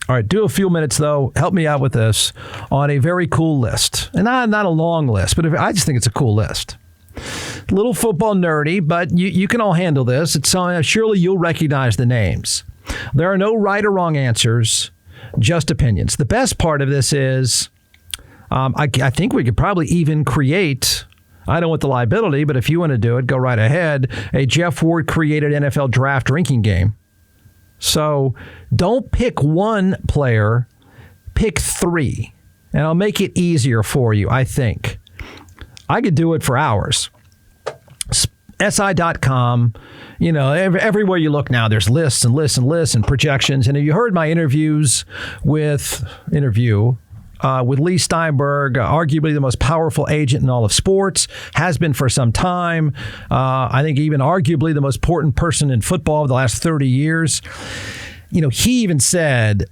All right, do a few minutes, though. Help me out with this on a very cool list. And not a long list, but I just think it's a cool list. A little football nerdy, but you can all handle this. Surely you'll recognize the names. There are no right or wrong answers, just opinions. The best part of this is I think we could probably even create, I don't want the liability, but if you want to do it, go right ahead, a Jeff Ward created NFL draft drinking game. So don't pick one player, pick three. And I'll make it easier for you, I think. I could do it for hours. SI.com, everywhere you look now, there's lists and lists and lists and projections. And if you heard my interview with Lee Steinberg, arguably the most powerful agent in all of sports, has been for some time. I think even arguably the most important person in football of the last 30 years. He even said,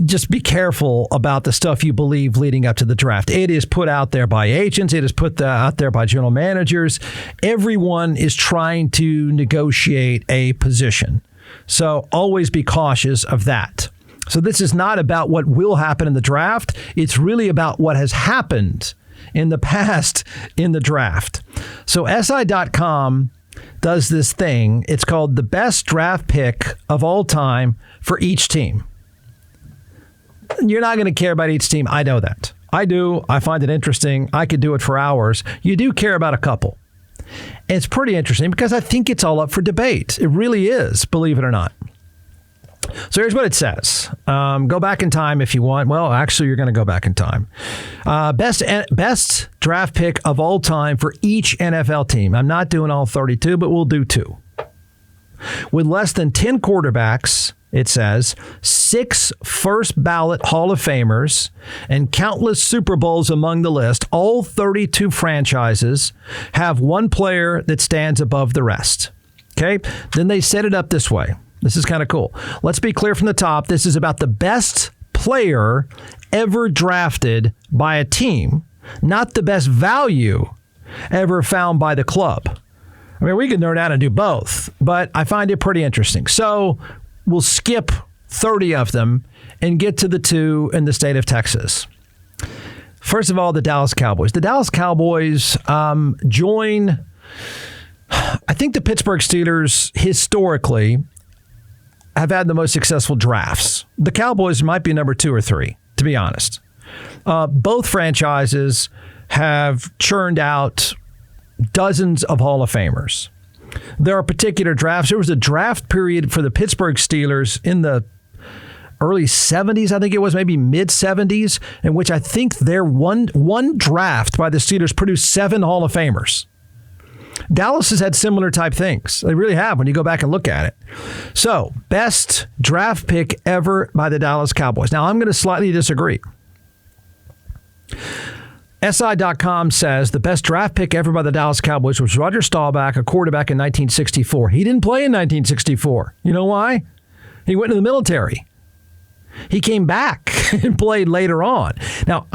just be careful about the stuff you believe leading up to the draft. It is put out there by agents. It is put out there by general managers. Everyone is trying to negotiate a position. So always be cautious of that. So this is not about what will happen in the draft. It's really about what has happened in the past in the draft. So SI.com does this thing. It's called the best draft pick of all time for each team. You're not going to care about each team. I know that. I do. I find it interesting. I could do it for hours. You do care about a couple. And it's pretty interesting because I think it's all up for debate. It really is, believe it or not. So here's what it says. Go back in time if you want. Well, actually, you're going to go back in time. Best draft pick of all time for each NFL team. I'm not doing all 32, but we'll do 2. With less than 10 quarterbacks, it says, 6 first-ballot Hall of Famers, and countless Super Bowls among the list, all 32 franchises have one player that stands above the rest. Okay? Then they set it up this way. This is kind of cool. Let's be clear from the top. This is about the best player ever drafted by a team, not the best value ever found by the club. I mean, we can nerd out and do both, but I find it pretty interesting. So we'll skip 30 of them and get to the 2 in the state of Texas. First of all, the Dallas Cowboys. The Dallas Cowboys join, I think the Pittsburgh Steelers historically have had the most successful drafts. The Cowboys might be number 2 or 3, to be honest. Both franchises have churned out dozens of Hall of Famers. There are particular drafts. There was a draft period for the Pittsburgh Steelers in the early 70s, I think it was, maybe mid-70s, in which I think their one draft by the Steelers produced 7 Hall of Famers. Dallas has had similar type things. They really have when you go back and look at it. So, best draft pick ever by the Dallas Cowboys. Now, I'm going to slightly disagree. SI.com says the best draft pick ever by the Dallas Cowboys was Roger Staubach, a quarterback in 1964. He didn't play in 1964. You know why? He went into the military. He came back and played later on. Now,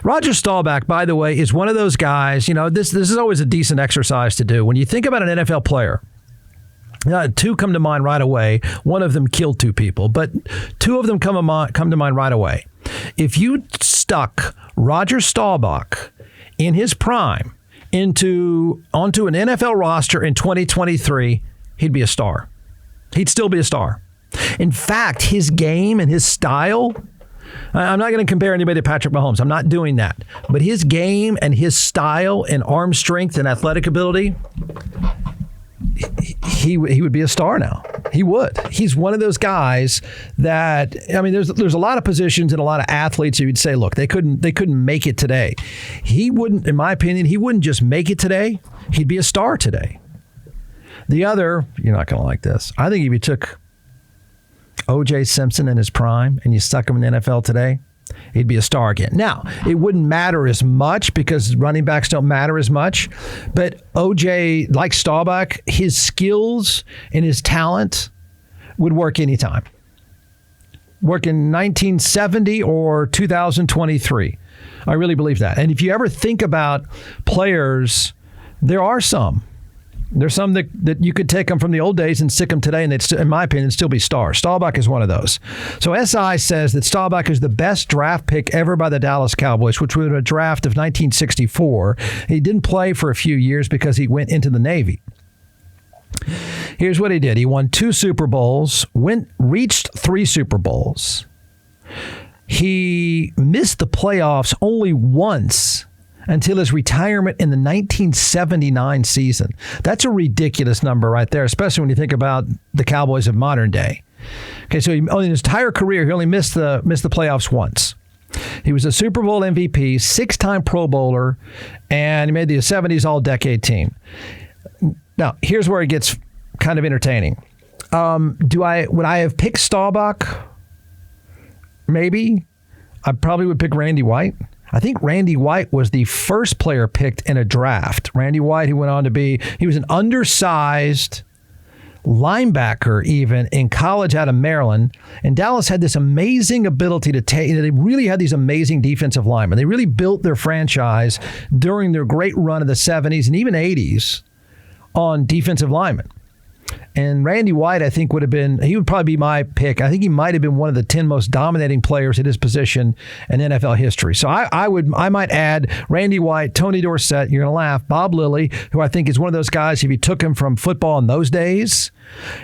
Roger Staubach, by the way, is one of those guys, this is always a decent exercise to do. When you think about an NFL player, 2 come to mind right away. One of them killed 2 people, but 2 of them come to mind right away. If you stuck Roger Staubach in his prime onto an NFL roster in 2023, he'd be a star. He'd still be a star. In fact, his game and his style, I'm not going to compare anybody to Patrick Mahomes. I'm not doing that. But his game and his style and arm strength and athletic ability, he would be a star now. He would. He's one of those guys that, I mean, there's a lot of positions and a lot of athletes who would say, look, they couldn't make it today. He wouldn't, in my opinion, he wouldn't just make it today. He'd be a star today. The other, you're not going to like this. I think if you took O.J. Simpson in his prime and you stuck him in the NFL today, he'd be a star again. Now, it wouldn't matter as much because running backs don't matter as much. But O.J., like Staubach, his skills and his talent would work anytime. Work in 1970 or 2023. I really believe that. And if you ever think about players, there are some There's some that you could take them from the old days and stick them today, and they'd, in my opinion, still be stars. Staubach is one of those. So SI says that Staubach is the best draft pick ever by the Dallas Cowboys, which was a draft of 1964. He didn't play for a few years because he went into the Navy. Here's what he did. He won 2 Super Bowls, reached 3 Super Bowls. He missed the playoffs only once until his retirement in the 1979 season. That's a ridiculous number right there, especially when you think about the Cowboys of modern day. Okay, so in his entire career, he only missed the playoffs once. He was a Super Bowl MVP, 6-time Pro Bowler, and he made the 70s All-Decade team. Now, here's where it gets kind of entertaining. Would I have picked Staubach? Maybe. I probably would pick Randy White. I think Randy White was the first player picked in a draft. Randy White, who went on to he was an undersized linebacker even in college out of Maryland. And Dallas had this amazing ability to they really had these amazing defensive linemen. They really built their franchise during their great run of the 70s and even 80s on defensive linemen. And Randy White, I think, he would probably be my pick. I think he might have been one of the 10 most dominating players at his position in NFL history. So I might add Randy White, Tony Dorsett, you're going to laugh, Bob Lilly, who I think is one of those guys, if you took him from football in those days,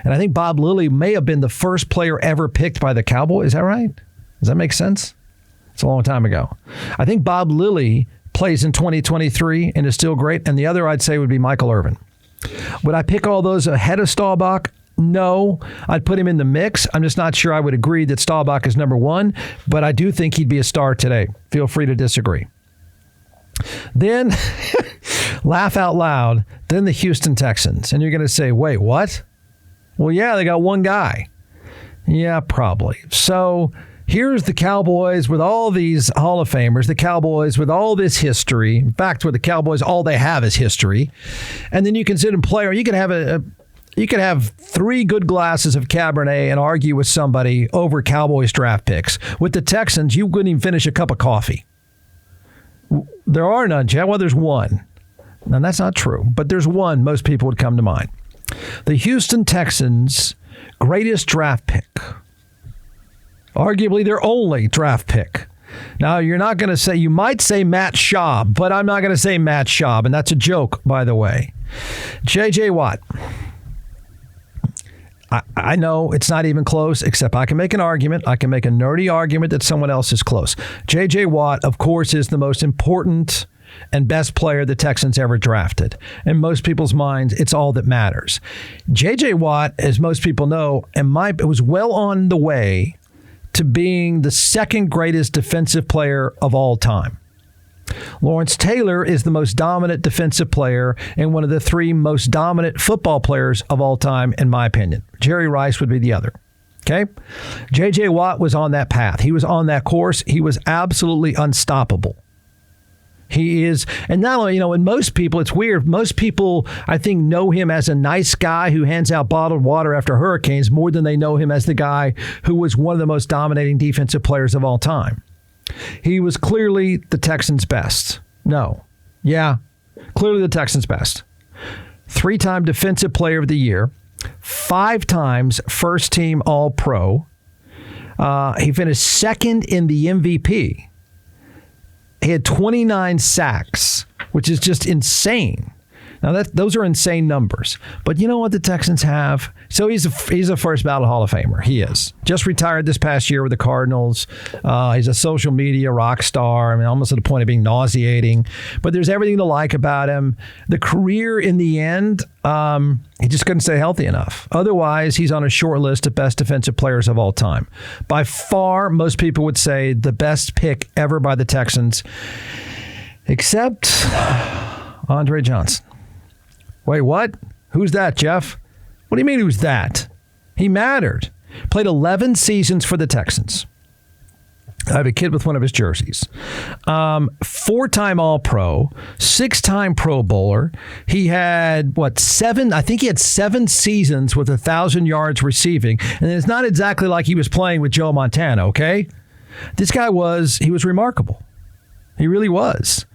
and I think Bob Lilly may have been the first player ever picked by the Cowboys. Is that right? Does that make sense? It's a long time ago. I think Bob Lilly plays in 2023 and is still great. And the other I'd say would be Michael Irvin. Would I pick all those ahead of Staubach? No. I'd put him in the mix. I'm just not sure I would agree that Staubach is number 1, but I do think he'd be a star today. Feel free to disagree. Then, laugh out loud, then the Houston Texans. And you're going to say, wait, what? Well, yeah, they got one guy. Yeah, probably. So here's the Cowboys with all these Hall of Famers, the Cowboys with all this history. In fact, with the Cowboys, all they have is history. And then you consider them player. You could have 3 good glasses of Cabernet and argue with somebody over Cowboys draft picks. With the Texans, you couldn't even finish a cup of coffee. There are none, Jeff. Well, there's one. Now, that's not true, but there's one most people would come to mind. The Houston Texans' greatest draft pick. Arguably their only draft pick. Now, you're not going to say, you might say Matt Schaub, but I'm not going to say Matt Schaub, and that's a joke, by the way. J.J. Watt. I know it's not even close, except I can make an argument. I can make a nerdy argument that someone else is close. J.J. Watt, of course, is the most important and best player the Texans ever drafted. In most people's minds, it's all that matters. J.J. Watt, as most people know, was well on the way to being the second greatest defensive player of all time. Lawrence Taylor is the most dominant defensive player and one of the 3 most dominant football players of all time, in my opinion. Jerry Rice would be the other. Okay? J.J. Watt was on that path. He was on that course. He was absolutely unstoppable. He is, and not only, and most people, it's weird, most people, I think, know him as a nice guy who hands out bottled water after hurricanes more than they know him as the guy who was one of the most dominating defensive players of all time. He was clearly the Texans' best. No. Yeah, clearly the Texans' best. 3-time Defensive Player of the Year, 5 times first-team All-Pro. He finished second in the MVP. He had 29 sacks, which is just insane. Now, those are insane numbers. But you know what the Texans have? So he's a first ballot Hall of Famer. He is. Just retired this past year with the Cardinals. He's a social media rock star. I mean, almost to the point of being nauseating. But there's everything to like about him. The career in the end, he just couldn't stay healthy enough. Otherwise, he's on a short list of best defensive players of all time. By far, most people would say the best pick ever by the Texans, except Andre Johnson. Wait, what? Who's that, Jeff? What do you mean, who's that? He mattered. Played 11 seasons for the Texans. I have a kid with one of his jerseys. 4-time All-Pro, 6-time Pro Bowler. He had, 7? I think he had 7 seasons with 1,000 yards receiving. And it's not exactly like he was playing with Joe Montana, okay? This guy he was remarkable. He really was.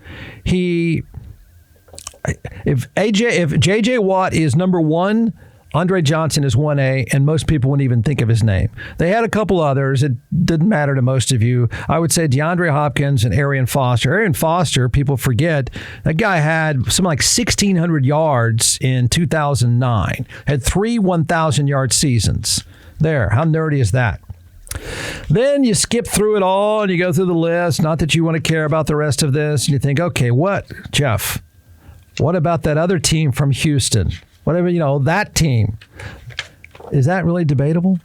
if J.J. Watt is number one, Andre Johnson is 1A, and most people wouldn't even think of his name. They had a couple others. It didn't matter to most of you. I would say DeAndre Hopkins and Arian Foster. Arian Foster, people forget, that guy had something like 1,600 yards in 2009. Had 3 1,000-yard seasons. There, how nerdy is that? Then you skip through it all and you go through the list. Not that you want to care about the rest of this. And you think, okay, what, Jeff? What about that other team from Houston? Whatever, that team. Is that really debatable?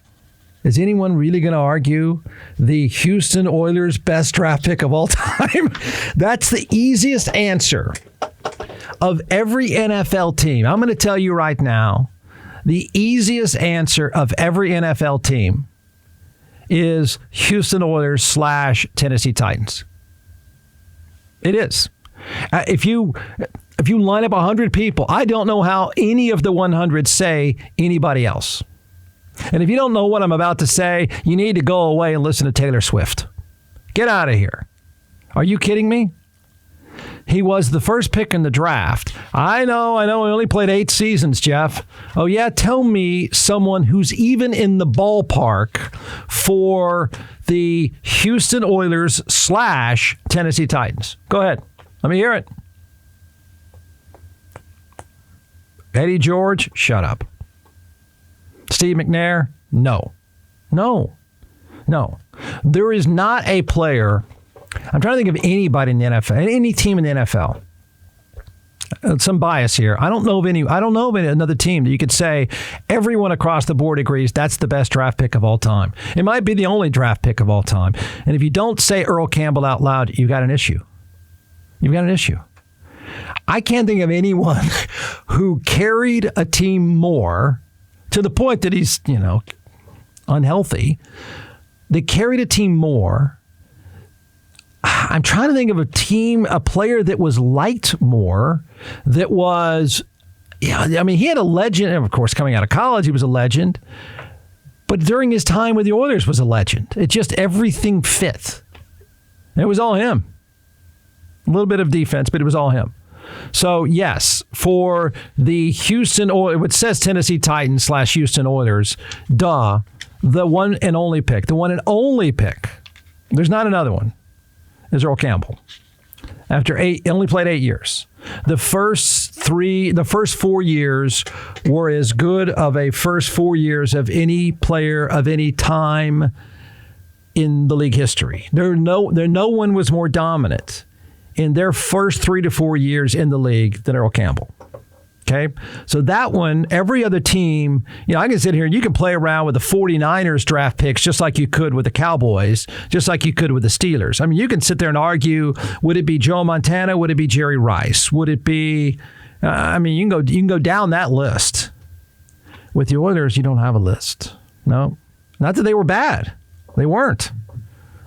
Is anyone really going to argue the Houston Oilers' best draft pick of all time? That's the easiest answer of every NFL team. I'm going to tell you right now, the easiest answer of every NFL team is Houston Oilers / Tennessee Titans. It is. If you line up 100 people, I don't know how any of the 100 say anybody else. And if you don't know what I'm about to say, you need to go away and listen to Taylor Swift. Get out of here. Are you kidding me? He was the first pick in the draft. I know. He only played 8 seasons, Jeff. Oh, yeah? Tell me someone who's even in the ballpark for the Houston Oilers / Tennessee Titans. Go ahead. Let me hear it. Eddie George, shut up. Steve McNair, no. There is not a player. I'm trying to think of anybody in the NFL, any team in the NFL. Some bias here. I don't know of another team that you could say everyone across the board agrees that's the best draft pick of all time. It might be the only draft pick of all time. And if you don't say Earl Campbell out loud, you've got an issue. I can't think of anyone who carried a team more to the point that he's, unhealthy. They carried a team more. I'm trying to think of a player that was liked more, that was, he had a legend. Of course, coming out of college, he was a legend. But during his time with the Oilers was a legend. It just, everything fit. It was all him. A little bit of defense, but it was all him. So, yes, for the Houston Oilers, it says Tennessee Titans / Houston Oilers, the one and only pick. There's not another one. Is Earl Campbell. Only played 8 years. The first 4 years were as good of a first 4 years of any player of any time in the league history. No one was more dominant in their first 3 to 4 years in the league than Earl Campbell. Okay? So that one, every other team, I can sit here and you can play around with the 49ers draft picks just like you could with the Cowboys, just like you could with the Steelers. You can sit there and argue, would it be Joe Montana? Would it be Jerry Rice? Would it be, you can go down that list. With the Oilers, you don't have a list. No. Not that they were bad. They weren't.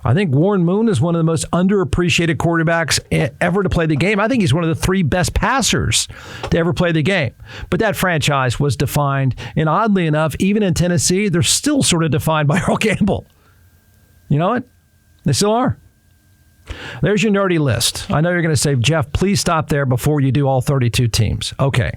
I think Warren Moon is one of the most underappreciated quarterbacks ever to play the game. I think he's one of the 3 best passers to ever play the game. But that franchise was defined, and oddly enough, even in Tennessee, they're still sort of defined by Earl Campbell. You know what? They still are. There's your nerdy list. I know you're going to say, Jeff, please stop there before you do all 32 teams. Okay.